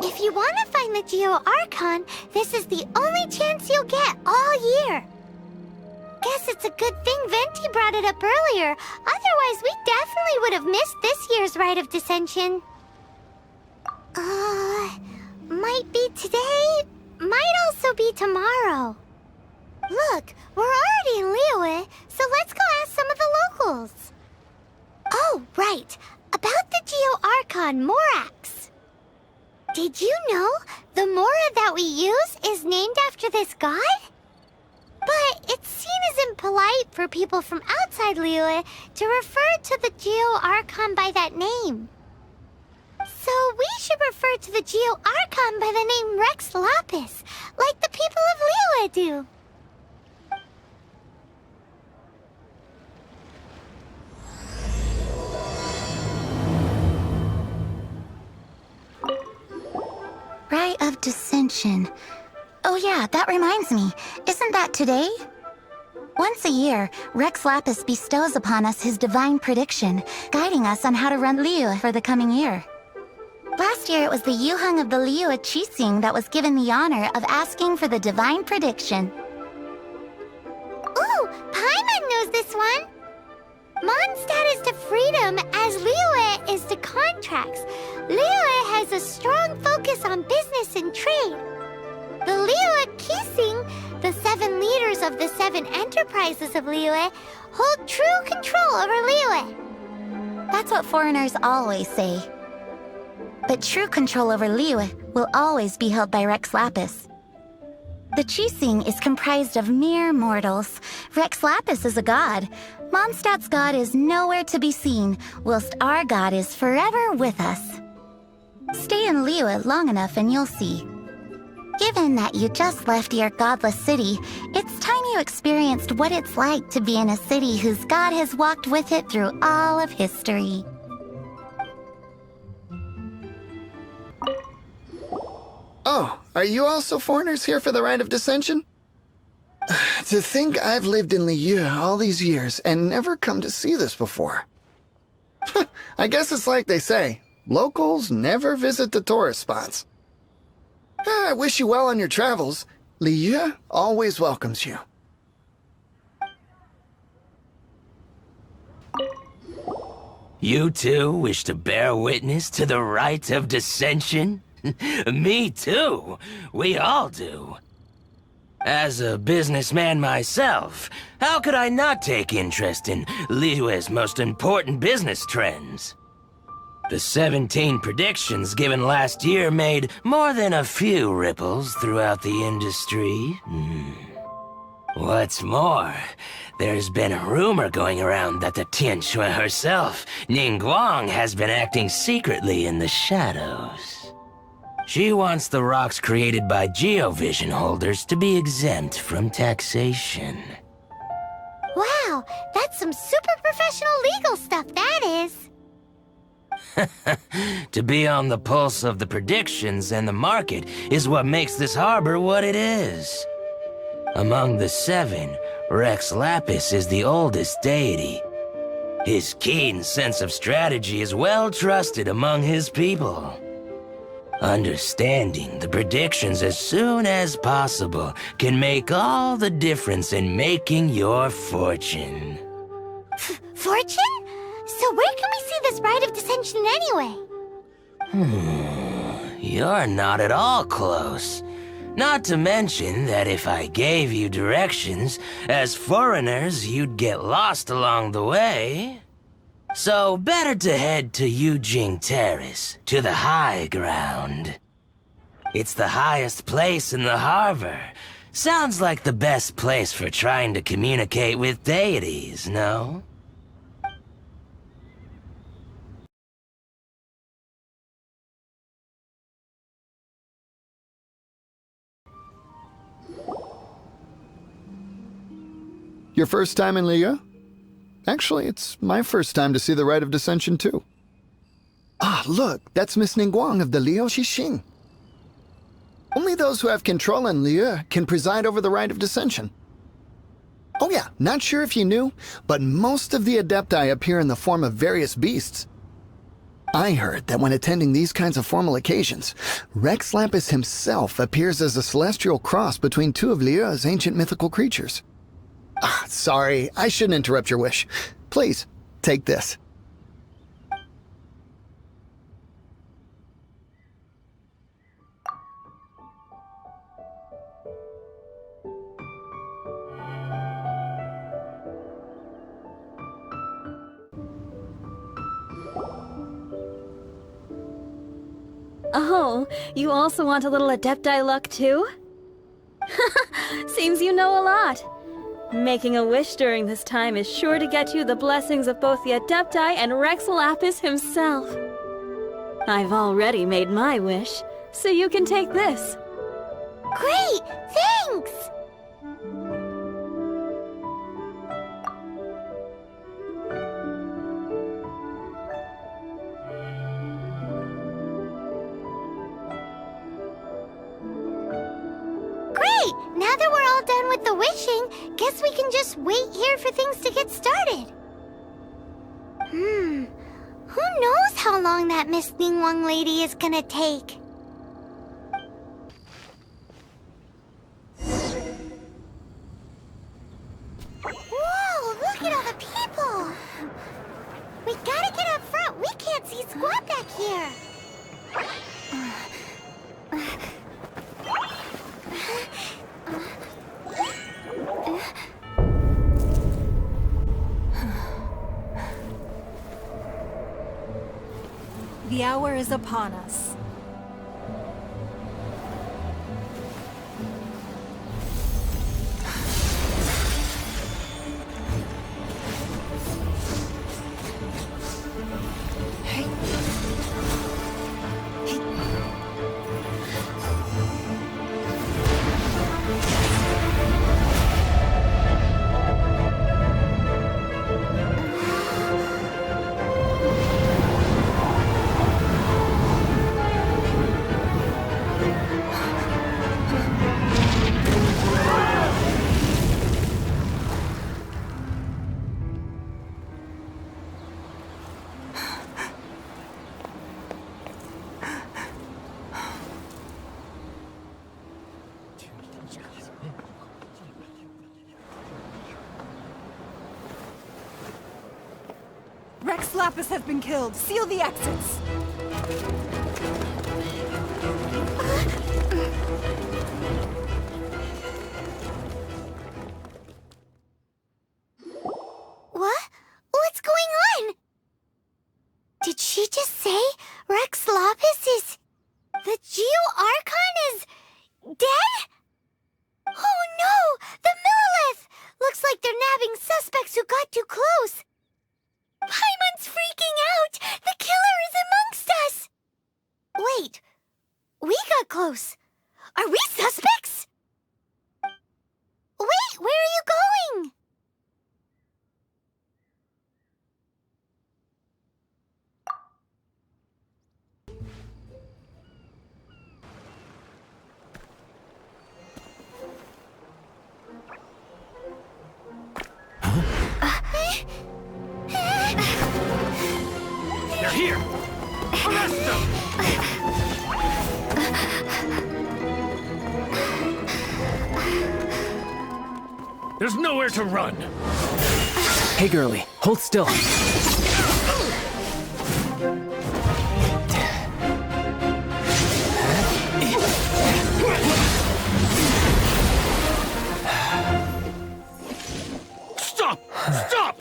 If you want to find the Liyue Archon, this is the only chance you'll get all year. Guess it's a good thing Venti brought it up earlier. Otherwise, we definitely would have missed this year's Rite of Dissension. Might be today, might also be tomorrow. Look, we're already in Liyue, so let's go ask some of the locals. Oh, right. About the Liyue Archon, Morax. Did you know the Mora that we use is named after this god? But it's seen as impolite for people from outside Liyue to refer to the Liyue Archon by that name. So we should refer to the Liyue Archon by the name Rex Lapis, like the people of Liyue do. Rite of Dissension. Oh yeah, that reminds me. Isn't that today? Once a year, Rex Lapis bestows upon us his divine prediction, guiding us on how to run Liyue for the coming year. Last year, it was the Yuheng of the Liyue Qixing that was given the honor of asking for the divine prediction. Ooh, Paimon knows this one! Mondstadt is to freedom as Liyue is to contracts. Liyue has a strong focus on business and trade. The Liyue Qixing, the 7 leaders of the 7 enterprises of Liyue, hold true control over Liyue. That's what foreigners always say. But true control over Liyue will always be held by Rex Lapis. The Qixing is comprised of mere mortals. Rex Lapis is a god. Mondstadt's god is nowhere to be seen, whilst our god is forever with us. Stay in Liyue long enough and you'll see. Given that you just left your godless city, it's time you experienced what it's like to be in a city whose god has walked with it through all of history. Oh, are you also foreigners here for the Rite of Dissension? To think I've lived in Liyue all these years and never come to see this before. I guess it's like they say, locals never visit the tourist spots. I wish you well on your travels. Liyue always welcomes you. You too wish to bear witness to the Rite of Dissension? Me too. We all do. As a businessman myself, how could I not take interest in Liyue's most important business trends? The 17 predictions given last year made more than a few ripples throughout the industry. What's more, there's been a rumor going around that the Tianxue herself, Ningguang, has been acting secretly in the shadows. She wants the rocks created by Geovision holders to be exempt from taxation. Wow, that's some super professional legal stuff, that is. To be on the pulse of the predictions and the market is what makes this harbor what it is. Among the 7, Rex Lapis is the oldest deity. His keen sense of strategy is well trusted among his people. Understanding the predictions as soon as possible can make all the difference in making your fortune. Fortune? So where can we see this Rite of Dissension anyway? You're not at all close. Not to mention that if I gave you directions, as foreigners, you'd get lost along the way. So better to head to Yujing Terrace, to the high ground. It's the highest place in the harbor. Sounds like the best place for trying to communicate with deities, no? Your first time in Liyue? Actually, it's my first time to see the Rite of Dissension, too. Ah, look, that's Miss Ningguang of the Liyue Qixing. Only those who have control in Liyue can preside over the Rite of Dissension. Oh yeah, not sure if you knew, but most of the Adepti appear in the form of various beasts. I heard that when attending these kinds of formal occasions, Rex Lapis himself appears as a celestial cross between two of Liyue's ancient mythical creatures. Sorry, I shouldn't interrupt your wish. Please, take this. Oh, you also want a little Adepti luck too? Seems you know a lot. Making a wish during this time is sure to get you the blessings of both the Adepti and Rex Lapis himself. I've already made my wish, so you can take this. Great! Thanks! Great! Now that we're all done with the wishing, guess we can just wait here for things to get started. Who knows how long that Miss Ningguang lady is gonna take? Whoa, look at all the people! We gotta get up front. We can't see squat back here. The hour is upon us. Rex Lapis has been killed. Seal the exits. What? What's going on? Did she just say Rex Lapis is... the Liyue Archon is... dead? Oh no! The Monolith! Looks like they're nabbing suspects who got too close. Paimon's freaking out! The killer is amongst us! Wait, we got close. Are we suspects? Wait, where are you going? They're here! Arrest them! There's nowhere to run! Hey girlie, hold still. Stop! Stop!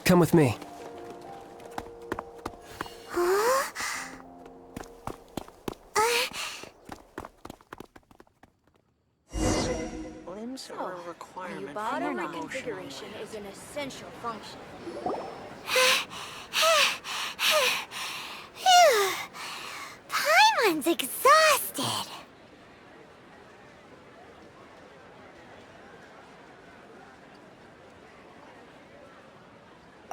Come with me. Limbs are a requirement for Auto motion. reconfiguration is an essential function. Phew. Paimon's exhausted.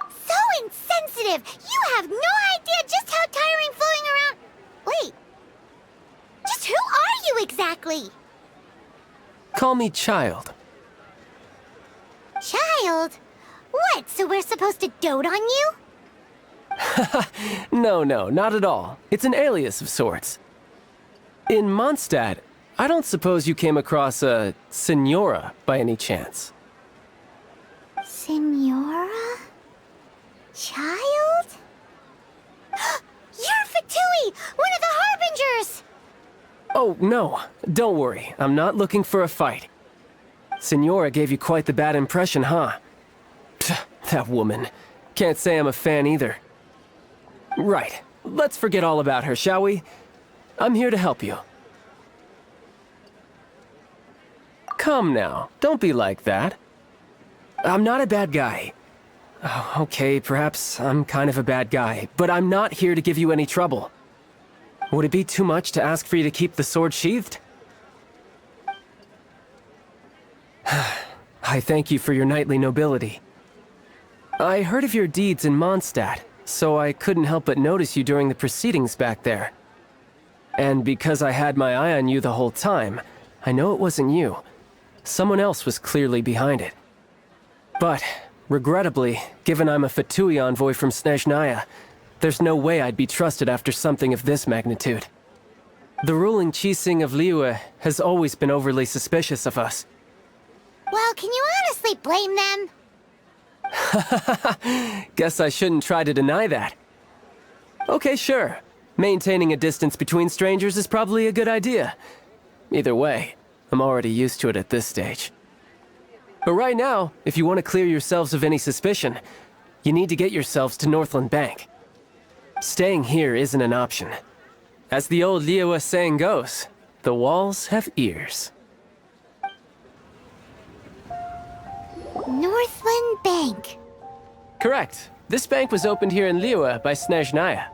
So insensitive! You have no idea just how tiring floating around... Wait. Just who are you exactly? Call me child. Child? What, so we're supposed to dote on you? No, not at all. It's an alias of sorts. In Mondstadt, I don't suppose you came across a Senora by any chance. Senora? Child? You're Fatui, one of the Harbingers! Oh, no. Don't worry. I'm not looking for a fight. Senora gave you quite the bad impression, huh? Pfft, that woman. Can't say I'm a fan either. Right. Let's forget all about her, shall we? I'm here to help you. Come now. Don't be like that. I'm not a bad guy. Oh, okay, perhaps I'm kind of a bad guy, but I'm not here to give you any trouble. Would it be too much to ask for you to keep the sword sheathed? I thank you for your knightly nobility. I heard of your deeds in Mondstadt, so I couldn't help but notice you during the proceedings back there. And because I had my eye on you the whole time, I know it wasn't you. Someone else was clearly behind it. But, regrettably, given I'm a Fatui envoy from Snezhnaya, there's no way I'd be trusted after something of this magnitude. The ruling Qixing of Liyue has always been overly suspicious of us. Well, can you honestly blame them? Guess I shouldn't try to deny that. Okay, sure. Maintaining a distance between strangers is probably a good idea. Either way, I'm already used to it at this stage. But right now, if you want to clear yourselves of any suspicion, you need to get yourselves to Northland Bank. Staying here isn't an option. As the old Liyue saying goes, the walls have ears. Northland Bank. Correct. This bank was opened here in Liyue by Snezhnaya.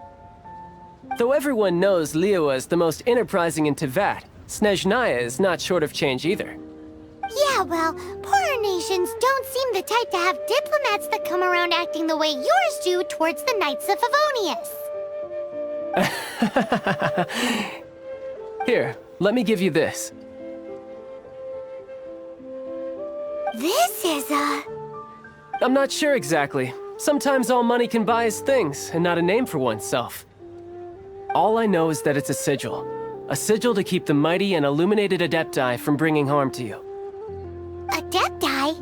Though everyone knows Liyue is the most enterprising in Teyvat, Snezhnaya is not short of change either. Yeah, well, poorer nations don't seem the type to have diplomats that come around acting the way yours do towards the Knights of Favonius. Here, let me give you this. This is I'm not sure exactly. Sometimes all money can buy is things, and not a name for oneself. All I know is that it's a sigil. A sigil to keep the mighty and illuminated Adepti from bringing harm to you. Adepti?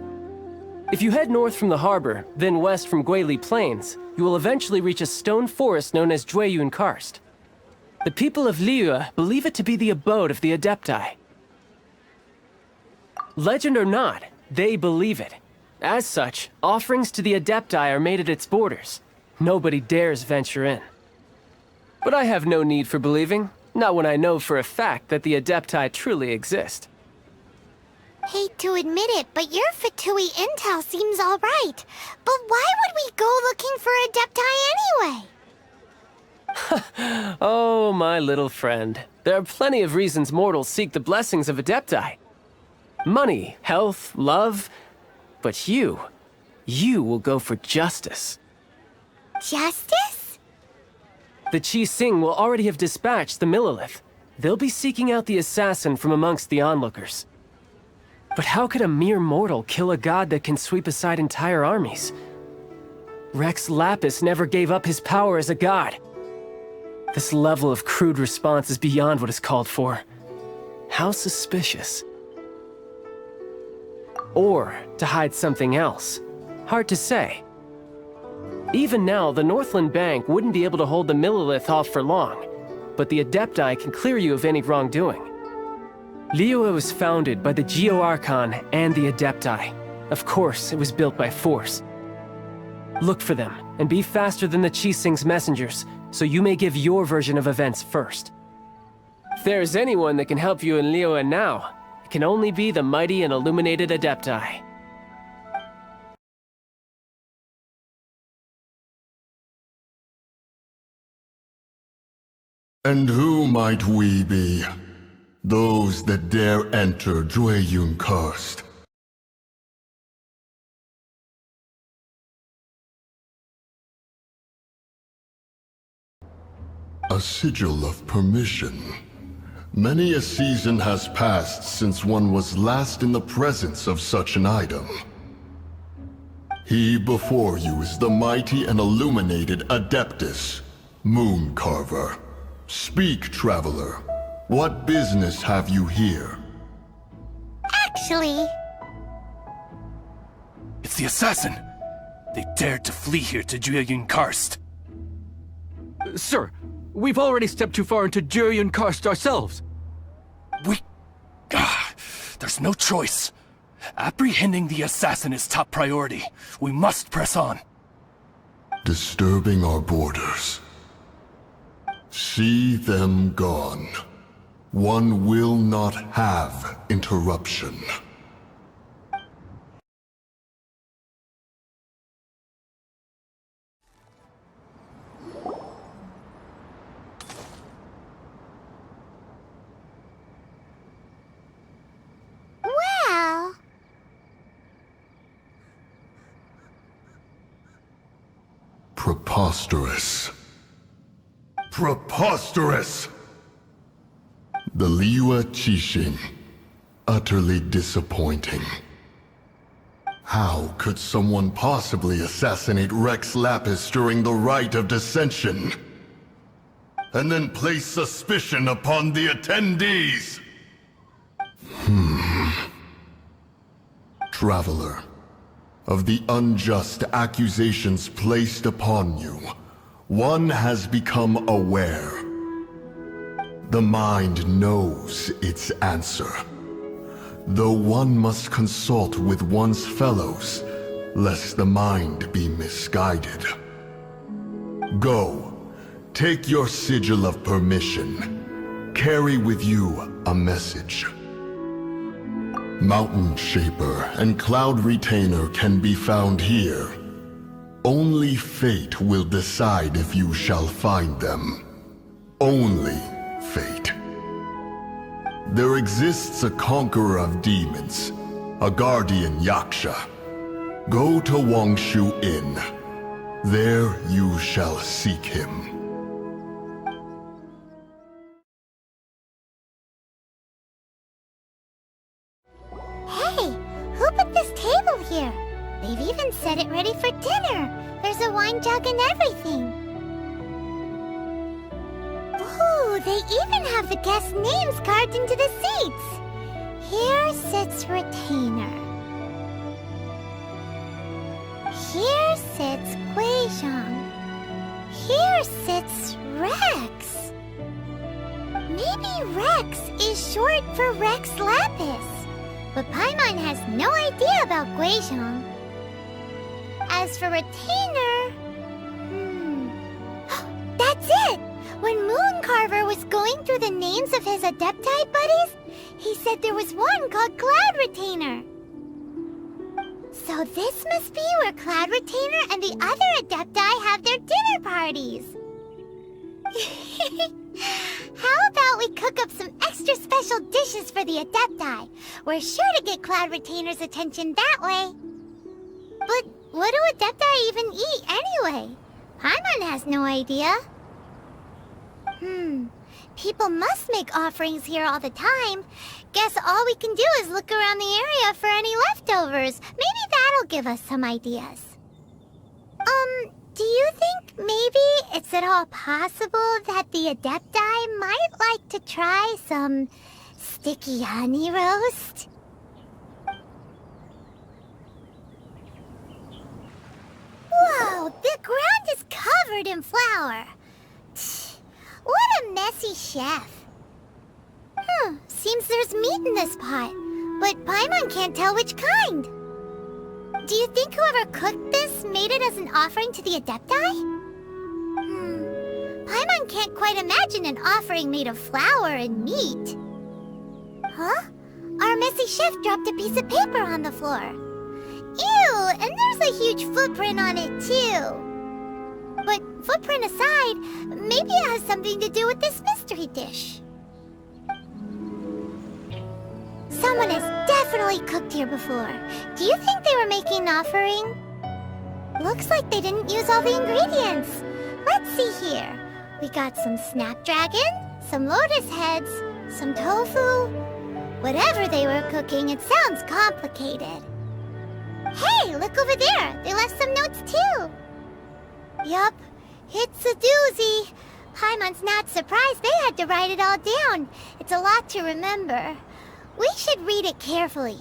If you head north from the harbor, then west from Guili Plains, you will eventually reach a stone forest known as Jueyun Karst. The people of Liyue believe it to be the abode of the Adepti. Legend or not, they believe it. As such, offerings to the Adepti are made at its borders. Nobody dares venture in. But I have no need for believing, not when I know for a fact that the Adepti truly exist. Hate to admit it, but your Fatui intel seems alright. But why would we go looking for Adepti anyway? Oh, my little friend. There are plenty of reasons mortals seek the blessings of Adepti. Money, health, love. But you will go for justice. Justice? The Qixing will already have dispatched the Monolith. They'll be seeking out the assassin from amongst the onlookers. But how could a mere mortal kill a god that can sweep aside entire armies? Rex Lapis never gave up his power as a god. This level of crude response is beyond what is called for. How suspicious. Or to hide something else. Hard to say. Even now, the Northland Bank wouldn't be able to hold the Monolith off for long, but the Adepti can clear you of any wrongdoing. Liyue was founded by the Liyue Archon and the Adepti. Of course, it was built by force. Look for them, and be faster than the Qixing's messengers, so you may give your version of events first. If there's anyone that can help you in Liyue now, it can only be the mighty and illuminated Adepti. And who might we be? Those that dare enter Jueyun Karst. A sigil of permission. Many a season has passed since one was last in the presence of such an item. He before you is the mighty and illuminated Adeptus, Moon Carver. Speak, traveler. What business have you here? Actually, It's the assassin! They dared to flee here to Jueyun Karst. Sir, we've already stepped too far into Jueyun Karst ourselves. There's no choice. Apprehending the assassin is top priority. We must press on. Disturbing our borders. See them gone. One will not have interruption. well, Preposterous. Preposterous! The Liyue Qixing. Utterly disappointing. How could someone possibly assassinate Rex Lapis during the Rite of Dissension? And then place suspicion upon the attendees? Traveler, of the unjust accusations placed upon you, one has become aware. The mind knows its answer, though one must consult with one's fellows, lest the mind be misguided. Go, take your sigil of permission. Carry with you a message. Mountain Shaper and Cloud Retainer can be found here. Only fate will decide if you shall find them. Only fate. There exists a conqueror of demons, a guardian Yaksha. Go to Wangshu Inn. There you shall seek him. hey, who put this table here? They've even set it ready for dinner. There's a wine jug and everything. Ooh, they even have the guest names carved into the seats. Here sits Retainer. Here sits Guizhong. Here sits Rex. Maybe Rex is short for Rex Lapis. But Paimon has no idea about Guizhong. As for Retainer... That's it! When Mooncarver was going through the names of his Adepti buddies, he said there was one called Cloud Retainer. So this must be where Cloud Retainer and the other Adepti have their dinner parties. How about we cook up some extra special dishes for the Adepti? We're sure to get Cloud Retainer's attention that way. But what do Adepti even eat anyway? Paimon has no idea. People must make offerings here all the time. Guess all we can do is look around the area for any leftovers. Maybe that'll give us some ideas. Do you think maybe it's at all possible that the Adepti might like to try some sticky honey roast? Whoa, the ground is covered in flour. What a messy chef. Seems there's meat in this pot, but Paimon can't tell which kind. Do you think whoever cooked this made it as an offering to the Adepti? Paimon can't quite imagine an offering made of flour and meat. Huh? Our messy chef dropped a piece of paper on the floor. Ew, and there's a huge footprint on it too. But footprint aside, maybe it has something to do with this mystery dish. Someone has definitely cooked here before. Do you think they were making an offering? Looks like they didn't use all the ingredients. Let's see here. We got some snapdragon, some lotus heads, some tofu. Whatever they were cooking, it sounds complicated. Hey, look over there! They left some notes too! Yup, it's a doozy. Paimon's not surprised they had to write it all down. It's a lot to remember. We should read it carefully.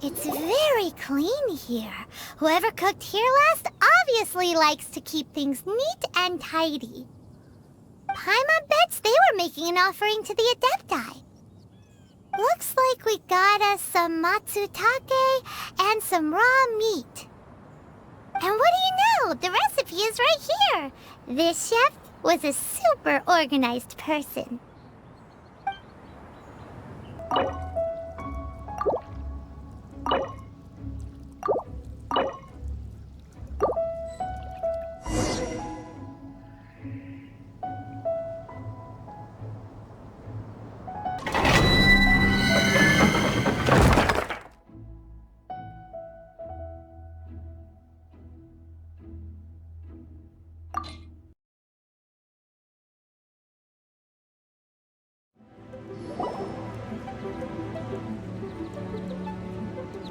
It's very clean here. Whoever cooked here last obviously likes to keep things neat and tidy. Paimon bets they were making an offering to the Adepti. Looks like we got us some matsutake and some raw meat. And what do you know? The recipe is right here. This chef was a super organized person.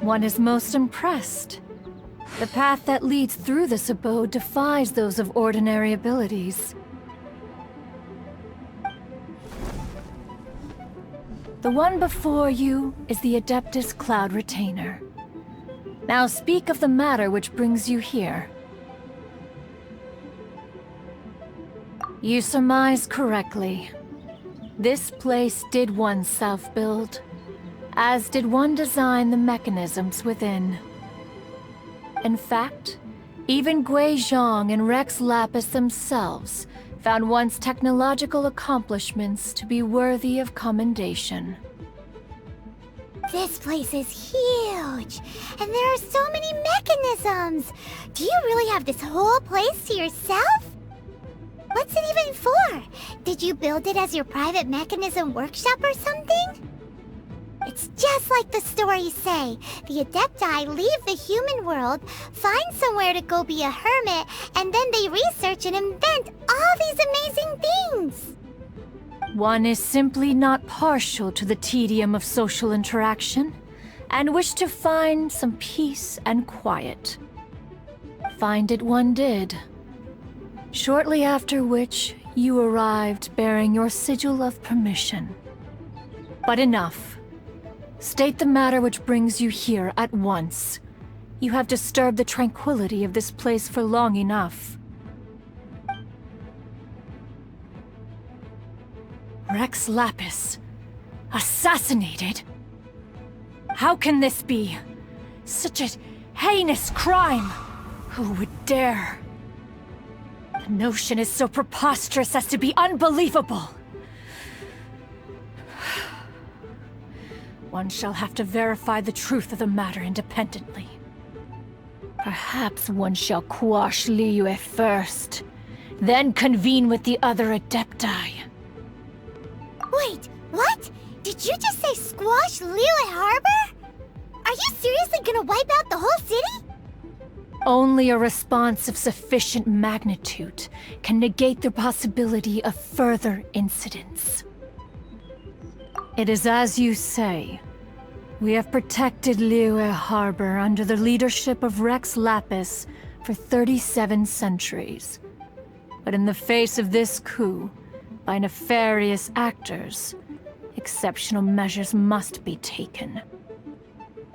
One is most impressed. The path that leads through this abode defies those of ordinary abilities. The one before you is the Adeptus Cloud Retainer. Now speak of the matter which brings you here. You surmise correctly. This place did once self-build, as did one design the mechanisms within. In fact, even Gui Zhang and Rex Lapis themselves found once technological accomplishments to be worthy of commendation. This place is huge, and there are so many mechanisms. Do you really have this whole place to yourself? What's it even for? Did you build it as your private mechanism workshop or something? It's just like the stories say. The Adepti leave the human world, find somewhere to go be a hermit, and then they research and invent all these amazing things. One is simply not partial to the tedium of social interaction, and wished to find some peace and quiet. Find it one did. Shortly after which, you arrived bearing your sigil of permission. But enough. State the matter which brings you here at once. You have disturbed the tranquility of this place for long enough. Rex Lapis, assassinated? How can this be? Such a heinous crime! Who would dare? The notion is so preposterous as to be unbelievable. One shall have to verify the truth of the matter independently. Perhaps one shall quash Liyue first, then convene with the other Adepti. Wait, what? Did you just say squash Liyue Harbor? Are you seriously gonna wipe out the whole city? Only a response of sufficient magnitude can negate the possibility of further incidents. It is as you say. We have protected Liyue Harbor under the leadership of Rex Lapis for 37 centuries. But in the face of this coup, by nefarious actors, exceptional measures must be taken.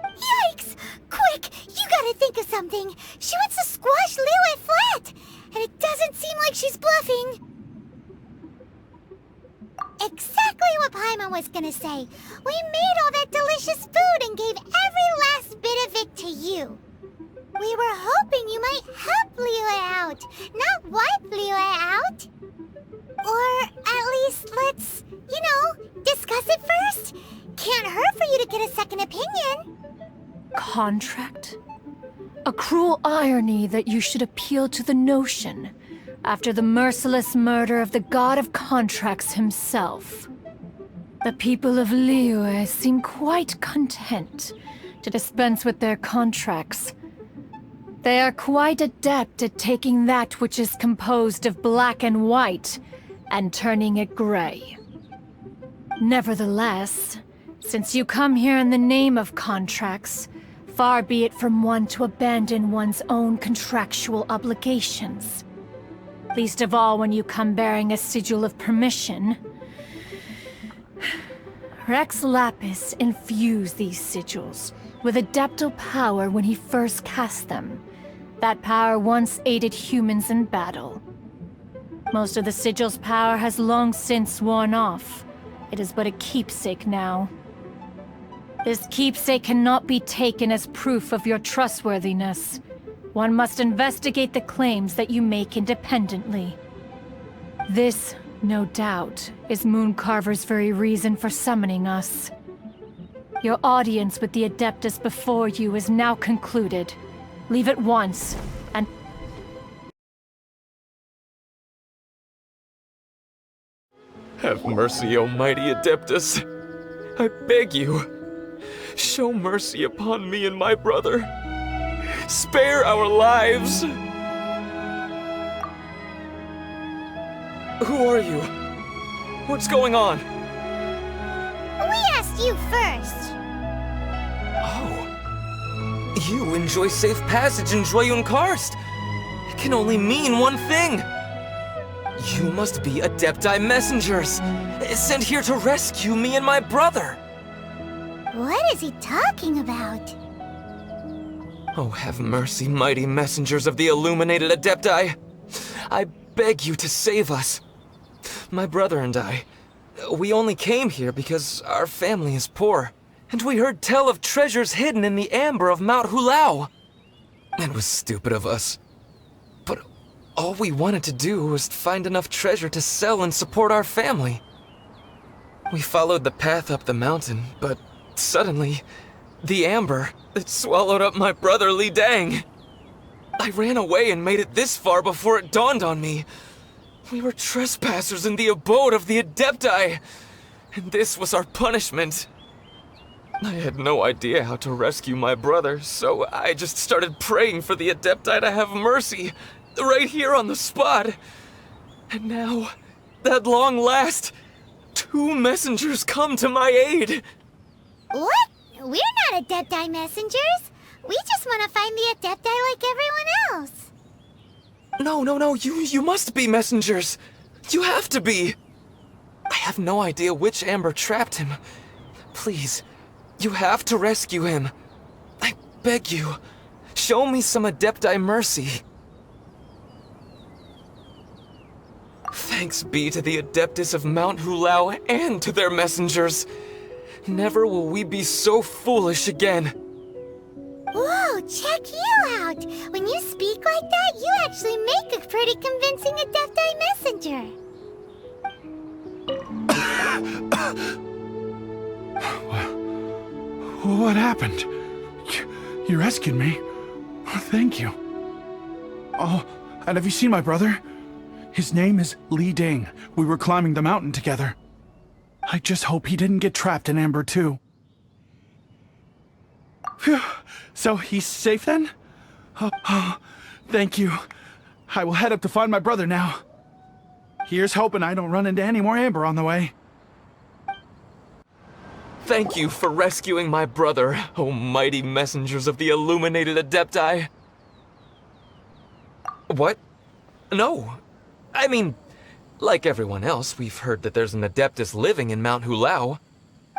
Yikes! Quick, you gotta think of something. She wants to squash Liyue flat, and it doesn't seem like she's bluffing. Exactly what Paimon was gonna say. We made all that delicious food and gave every last bit of it to you. We were hoping you might help Liyue out, not wipe Liyue out. Or at least let's, discuss it first. Can't hurt for you to get a second opinion. Contract? A cruel irony that you should appeal to the notion after the merciless murder of the god of contracts himself. The people of Liyue seem quite content to dispense with their contracts. They are quite adept at taking that which is composed of black and white and turning it gray. Nevertheless, Since you come here in the name of contracts, far be it from one to abandon one's own contractual obligations. Least of all when you come bearing a sigil of permission. Rex Lapis infused these sigils with adeptal power when he first cast them. That power once aided humans in battle. Most of the sigil's power has long since worn off. It is but a keepsake now. This keepsake cannot be taken as proof of your trustworthiness. One must investigate the claims that you make independently. This, no doubt, is Mooncarver's very reason for summoning us. Your audience with the Adeptus before you is now concluded. Leave at once, and... Have mercy, O mighty Adeptus. I beg you. Show mercy upon me and my brother. Spare our lives. Who are you? What's going on? We asked you first. Oh. You enjoy safe passage in Jueyun Karst. It can only mean one thing. You must be Adepti messengers, sent here to rescue me and my brother. What is he talking about? Oh, have mercy, mighty messengers of the illuminated Adepti. I beg you to save us. My brother and I, we only came here because our family is poor, and we heard tell of treasures hidden in the amber of Mount Hulao. It was stupid of us. But all we wanted to do was find enough treasure to sell and support our family. We followed the path up the mountain, but suddenly, the amber, it swallowed up my brother Li Dang. I ran away and made it this far before it dawned on me. We were trespassers in the abode of the Adepti, and this was our punishment. I had no idea how to rescue my brother, so I just started praying for the Adepti to have mercy, right here on the spot. And now, at long last, 2 messengers come to my aid. What? We're not Adepti messengers. We just want to find the Adepti like everyone else. No, you must be messengers. You have to be. I have no idea which amber trapped him. Please, you have to rescue him. I beg you, show me some Adepti mercy. Thanks be to the Adeptus of Mount Hulao and to their messengers. Never will we be so foolish again. Whoa, check you out! When you speak like that, you actually make a pretty convincing Adepti messenger. What happened? You rescued me. Thank you. Oh, and have you seen my brother? His name is Li Ding. We were climbing the mountain together. I just hope he didn't get trapped in Amber too. Phew. So he's safe then? Oh, thank you. I will head up to find my brother now. Here's hoping I don't run into any more Amber on the way. Thank you for rescuing my brother, O mighty messengers of the illuminated Adepti. What? No. I mean, like everyone else, we've heard that there's an Adeptus living in Mount Hulao.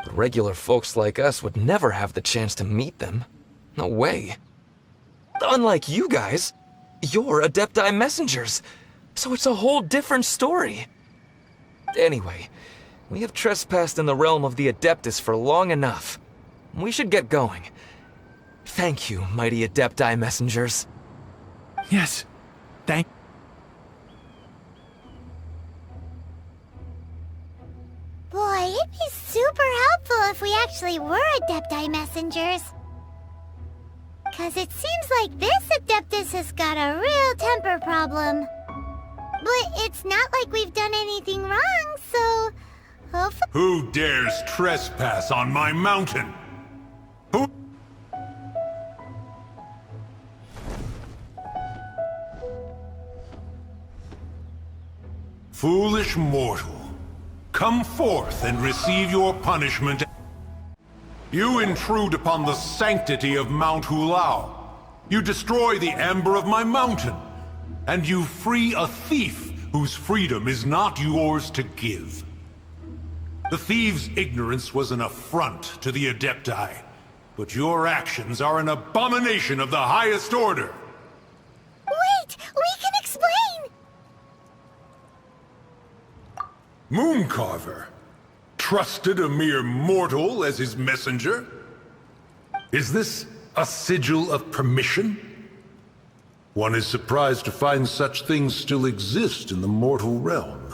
But regular folks like us would never have the chance to meet them. No way. Unlike you guys, you're Adepti messengers, so it's a whole different story. Anyway, we have trespassed in the realm of the Adeptus for long enough. We should get going. Thank you, mighty Adepti messengers. Yes, thank... Boy, it'd be super helpful if we actually were Adepti messengers. 'Cause it seems like this Adeptus has got a real temper problem. But it's not like we've done anything wrong, so... hopefully... Who dares trespass on my mountain? Who... Foolish mortal. Come forth and receive your punishment. You intrude upon the sanctity of Mount Hulao. You destroy the amber of my mountain. And you free a thief whose freedom is not yours to give. The thief's ignorance was an affront to the Adepti, but your actions are an abomination of the highest order. Wait! We can explain! Mooncarver trusted a mere mortal as his messenger? Is this a sigil of permission? One is surprised to find such things still exist in the mortal realm.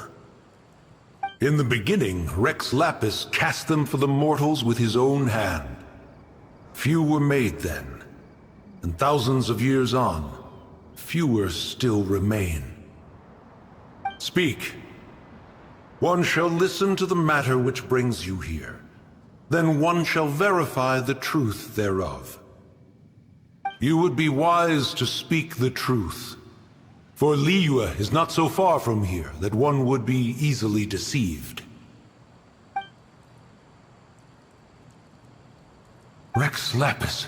In the beginning, Rex Lapis cast them for the mortals with his own hand. Few were made then, and thousands of years on, fewer still remain. Speak. One shall listen to the matter which brings you here. Then one shall verify the truth thereof. You would be wise to speak the truth. For Liyue is not so far from here that one would be easily deceived. Rex Lapis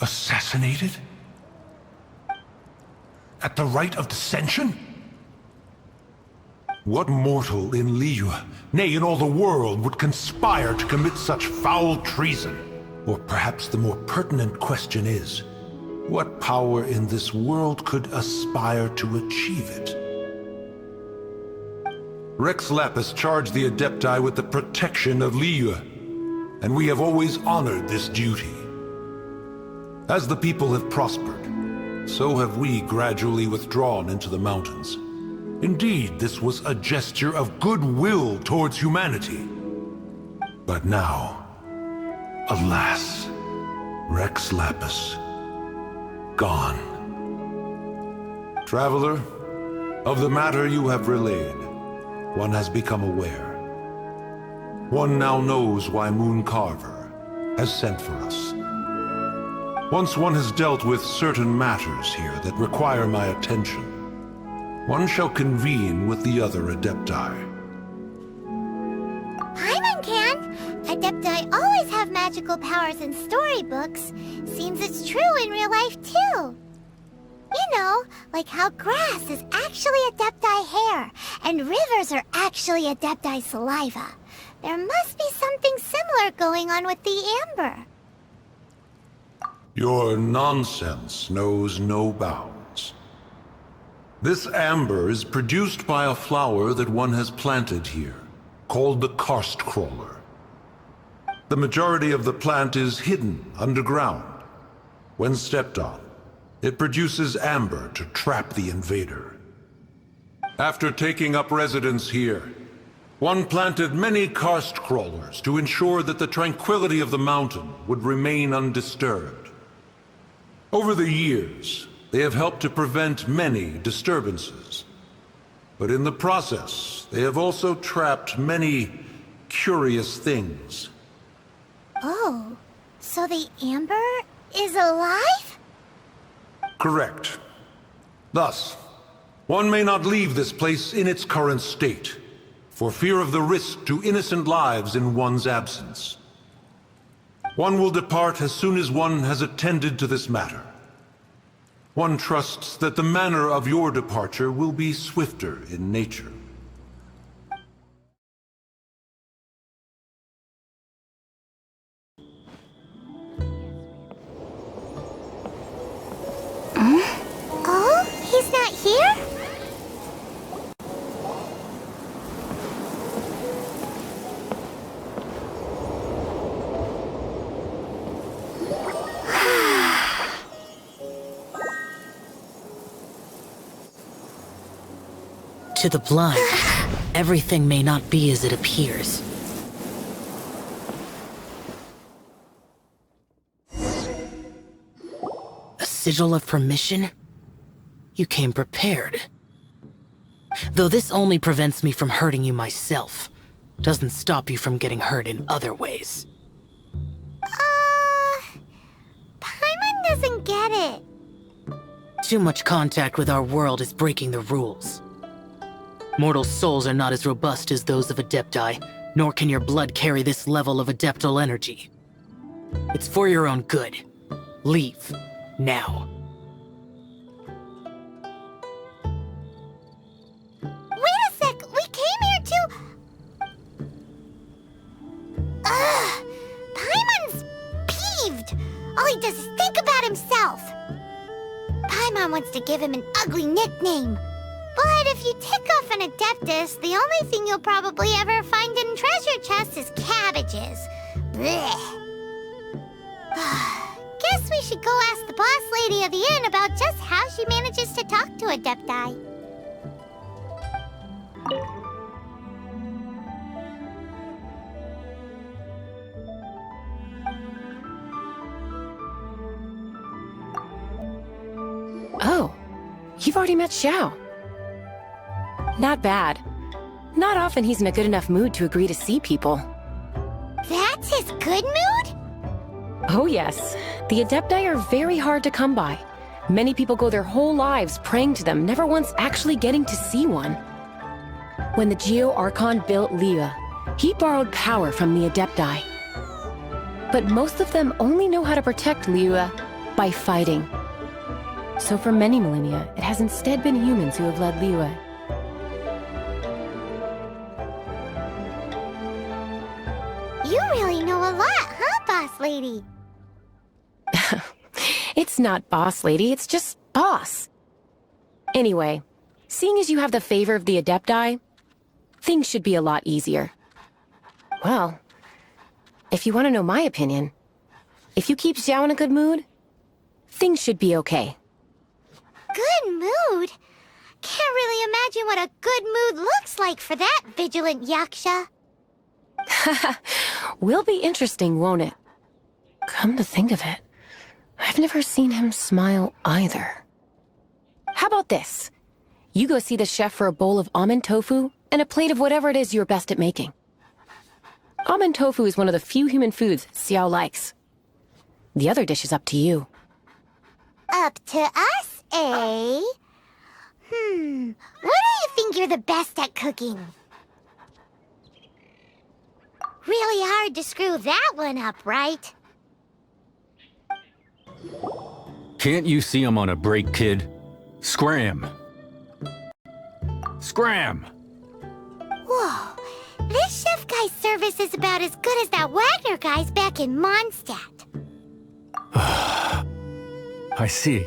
assassinated? At the rite of dissension? What mortal in Liyue, nay, in all the world, would conspire to commit such foul treason? Or perhaps the more pertinent question is, what power in this world could aspire to achieve it? Rex Lapis charged the Adepti with the protection of Liyue, and we have always honored this duty. As the people have prospered, so have we gradually withdrawn into the mountains. Indeed, this was a gesture of goodwill towards humanity. But now, alas, Rex Lapis, gone. Traveler, of the matter you have relayed, one has become aware. One now knows why Mooncarver has sent for us. Once one has dealt with certain matters here that require my attention, one shall convene with the other Adepti. Paimon can! Adepti always have magical powers in storybooks. Seems it's true in real life, too. You know, like how grass is actually Adepti hair, and rivers are actually Adepti saliva. There must be something similar going on with the amber. Your nonsense knows no bounds. This amber is produced by a flower that one has planted here, called the karst crawler. The majority of the plant is hidden underground. When stepped on, it produces amber to trap the invader. After taking up residence here, one planted many karst crawlers to ensure that the tranquility of the mountain would remain undisturbed. Over the years, they have helped to prevent many disturbances. But in the process, they have also trapped many curious things. Oh, so the amber is alive? Correct. Thus, one may not leave this place in its current state, for fear of the risk to innocent lives in one's absence. One will depart as soon as one has attended to this matter. One trusts that the manner of your departure will be swifter in nature. Oh, he's not here? To the blind, everything may not be as it appears. A sigil of permission? You came prepared. Though this only prevents me from hurting you myself, doesn't stop you from getting hurt in other ways. Paimon doesn't get it. Too much contact with our world is breaking the rules. Mortal souls are not as robust as those of Adepti, nor can your blood carry this level of adeptal energy. It's for your own good. Leave. Now. Wait a sec! We came here to... Ugh! Paimon's peeved! All he does is think about himself! Paimon wants to give him an ugly nickname. But if you tick off an Adeptus, the only thing you'll probably ever find in treasure chests is cabbages. Blech. Guess we should go ask the boss lady of the inn about just how she manages to talk to Adepti. Oh, you've already met Xiao. Not bad. Not often he's in a good enough mood to agree to see people. That's his good mood? Oh yes, the Adepti are very hard to come by. Many people go their whole lives praying to them, never once actually getting to see one. When the Liyue Archon built Liyue, he borrowed power from the Adepti. But most of them only know how to protect Liyue by fighting. So for many millennia, it has instead been humans who have led Liyue. You really know a lot, huh, boss lady? It's not boss lady, it's just boss. Anyway, seeing as you have the favor of the Adepti, things should be a lot easier. Well, if you want to know my opinion, if you keep Xiao in a good mood, things should be okay. Good mood? Can't really imagine what a good mood looks like for that vigilant yaksha. Will be interesting, won't it? Come to think of it, I've never seen him smile either. How about this? You go see the chef for a bowl of almond tofu and a plate of whatever it is you're best at making. Almond tofu is one of the few human foods Xiao likes. The other dish is up to you. Up to us, eh? What do you think you're the best at cooking? Really hard to screw that one up, right? Can't you see I'm on a break, kid? Scram! Scram! Whoa, this chef guy's service is about as good as that Wagner guy's back in Mondstadt. I see.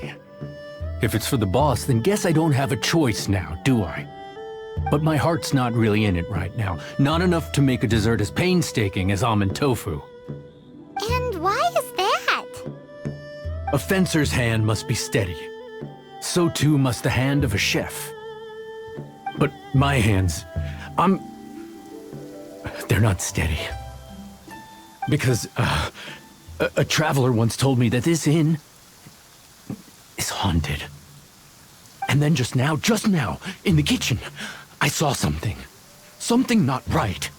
If it's for the boss, then guess I don't have a choice now, do I? But my heart's not really in it right now. Not enough to make a dessert as painstaking as almond tofu. And why is that? A fencer's hand must be steady. So too must the hand of a chef. But my hands, they're not steady. Because, a traveler once told me that this inn is haunted. And then just now, in the kitchen, I saw something. Something not right.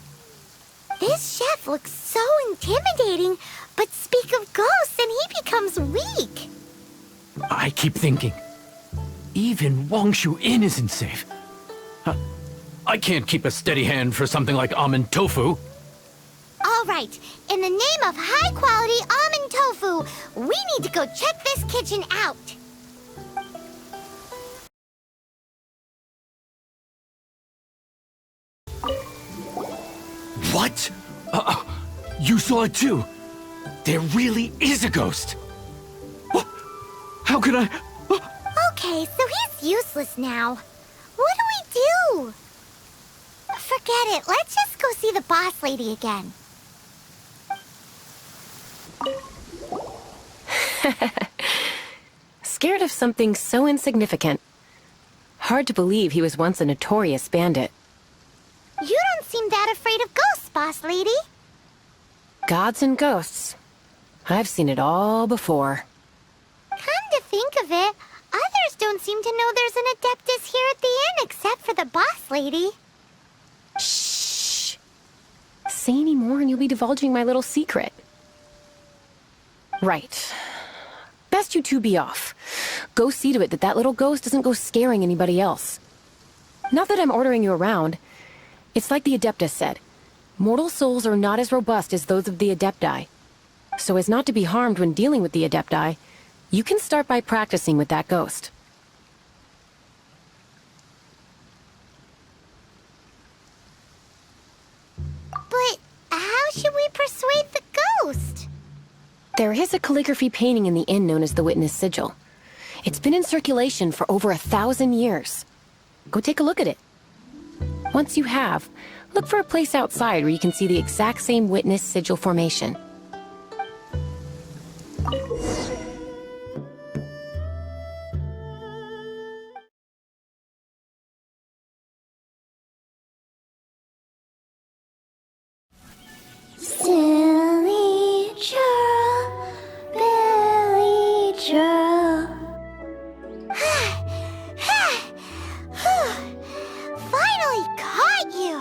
This chef looks so intimidating, but speak of ghosts and he becomes weak. I keep thinking, even Wangshu Inn isn't safe. I can't keep a steady hand for something like almond tofu. All right, in the name of high-quality almond tofu, we need to go check this kitchen out. What? You saw it too? There really is a ghost! How could I... Okay, so he's useless now. What do we do? Forget it, let's just go see the boss lady again. Scared of something so insignificant. Hard to believe he was once a notorious bandit. You don't seem that afraid of ghosts, boss lady. Gods and ghosts. I've seen it all before. Come to think of it, others don't seem to know there's an Adeptus here at the inn except for the boss lady. Shh. Say any more and you'll be divulging my little secret. Right. Best you two be off. Go see to it that little ghost doesn't go scaring anybody else. Not that I'm ordering you around. It's like the Adeptus said. Mortal souls are not as robust as those of the Adepti. So as not to be harmed when dealing with the Adepti, you can start by practicing with that ghost. But how should we persuade the ghost? There is a calligraphy painting in the inn known as the Witness Sigil. It's been in circulation for over 1,000 years. Go take a look at it. Once you have, look for a place outside where you can see the exact same Witness Sigil formation. Silly churl, Billy churl. Finally caught you!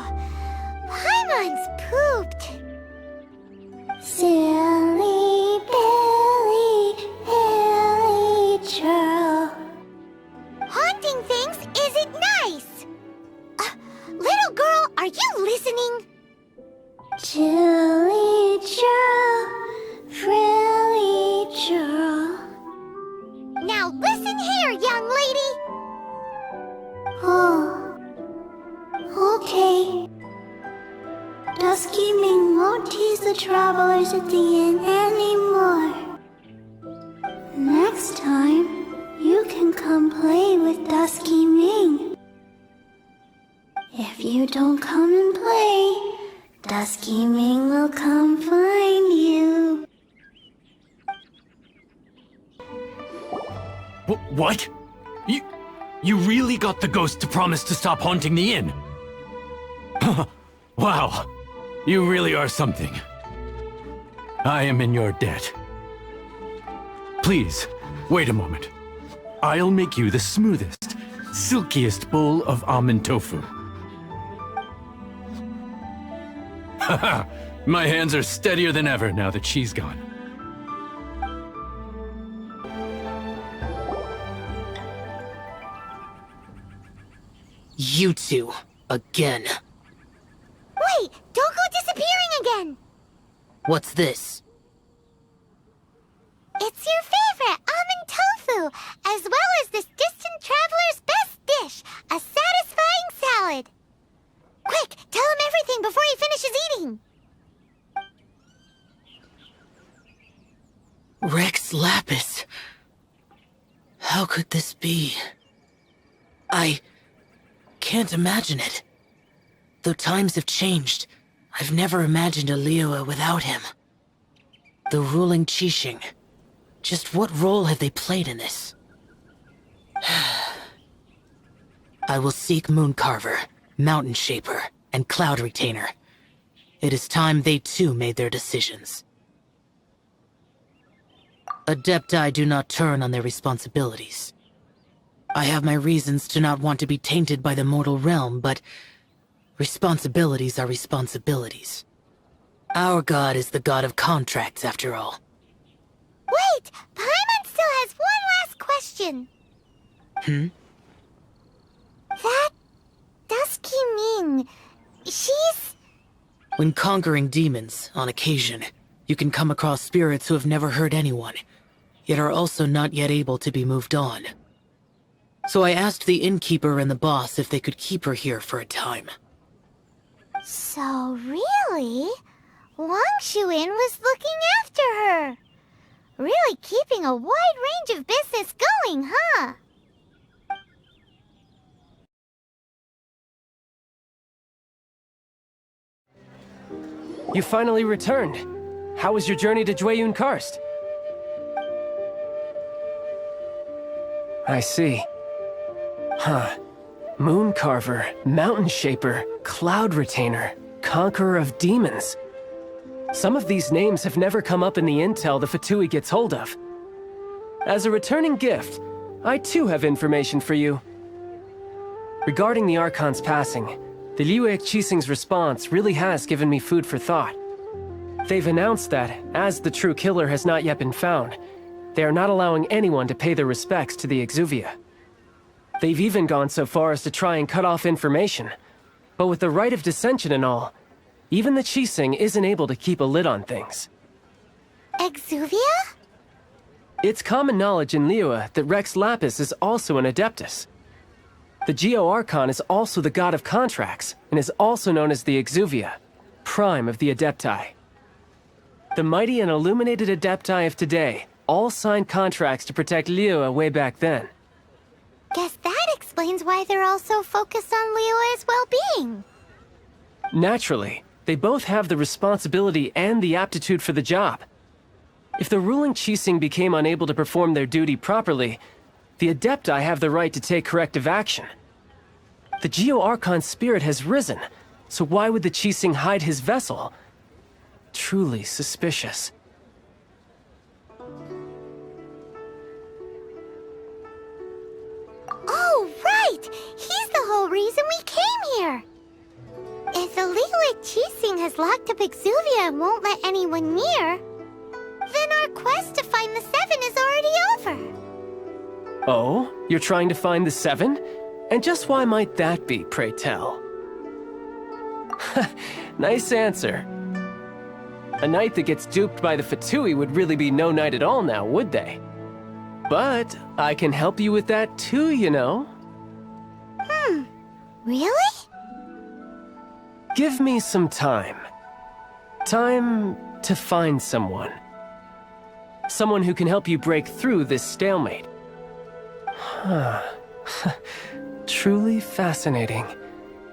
Paimon's pooped. Silly Billy churl. Haunting things isn't nice. Little girl, are you listening? Chilly churl, frilly churl. Now listen here, young lady. Oh, okay. Dusky Ming won't tease the travelers at the inn anymore. Next time, you can come play with Dusky Ming. If you don't come and play, Dusky Ming will come find you. What? You really got the ghost to promise to stop haunting the inn? Wow, you really are something. I am in your debt. Please, wait a moment. I'll make you the smoothest, silkiest bowl of almond tofu. Haha, my hands are steadier than ever now that she's gone. You two, again. Wait, don't go disappearing again! What's this? It's your favorite almond tofu, as well as this distant traveler's best dish, a satisfying salad. Quick, tell him everything before he finishes eating. Rex Lapis. How could this be? I can't imagine it. Though times have changed, I've never imagined a Liyue without him. The ruling Qixing. Just what role have they played in this? I will seek Mooncarver, Mountain Shaper, and Cloud Retainer. It is time they too made their decisions. Adepti do not turn on their responsibilities. I have my reasons to not want to be tainted by the mortal realm, but responsibilities are responsibilities. Our god is the god of contracts, after all. Wait! Paimon still has one last question. That Dusky Ming, she's... When conquering demons, on occasion, you can come across spirits who have never hurt anyone, yet are also not yet able to be moved on. So I asked the innkeeper and the boss if they could keep her here for a time. So really, Wangshuin was looking after her. Really keeping a wide range of business going, huh? You finally returned. How was your journey to Jueyun Karst? I see. Huh. Mooncarver, Mountain Shaper, Cloud Retainer, Conqueror of Demons. Some of these names have never come up in the intel the Fatui gets hold of. As a returning gift, I too have information for you. Regarding the Archon's passing, the Liyue Qixing's response really has given me food for thought. They've announced that, as the true killer has not yet been found, they are not allowing anyone to pay their respects to the Exuvia. They've even gone so far as to try and cut off information. But with the right of dissension and all, even the Qixing isn't able to keep a lid on things. Exuvia? It's common knowledge in Liyue that Rex Lapis is also an Adeptus. The Geo Archon is also the god of contracts, and is also known as the Exuvia, prime of the Adepti. The mighty and illuminated Adepti of today all signed contracts to protect Liyue way back then. Guess that explains why they're all so focused on Liyue's well-being. Naturally, they both have the responsibility and the aptitude for the job. If the ruling Qixing became unable to perform their duty properly, the Adepti have the right to take corrective action. The Geo Archon's spirit has risen, so why would the Qixing hide his vessel? Truly suspicious. Oh, right! He's the whole reason we came here! If the Liyue Qixing has locked up Exuvia and won't let anyone near, then our quest to find the Seven is already over. Oh? You're trying to find the Seven? And just why might that be, pray tell? Nice answer. A knight that gets duped by the Fatui would really be no knight at all now, would they? But I can help you with that too, you know. Really? Give me some time. Time to find someone. Someone who can help you break through this stalemate. Truly fascinating.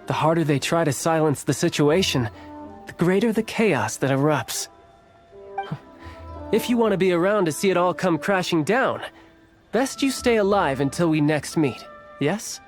The harder they try to silence the situation, the greater the chaos that erupts. If you want to be around to see it all come crashing down, best you stay alive until we next meet, yes?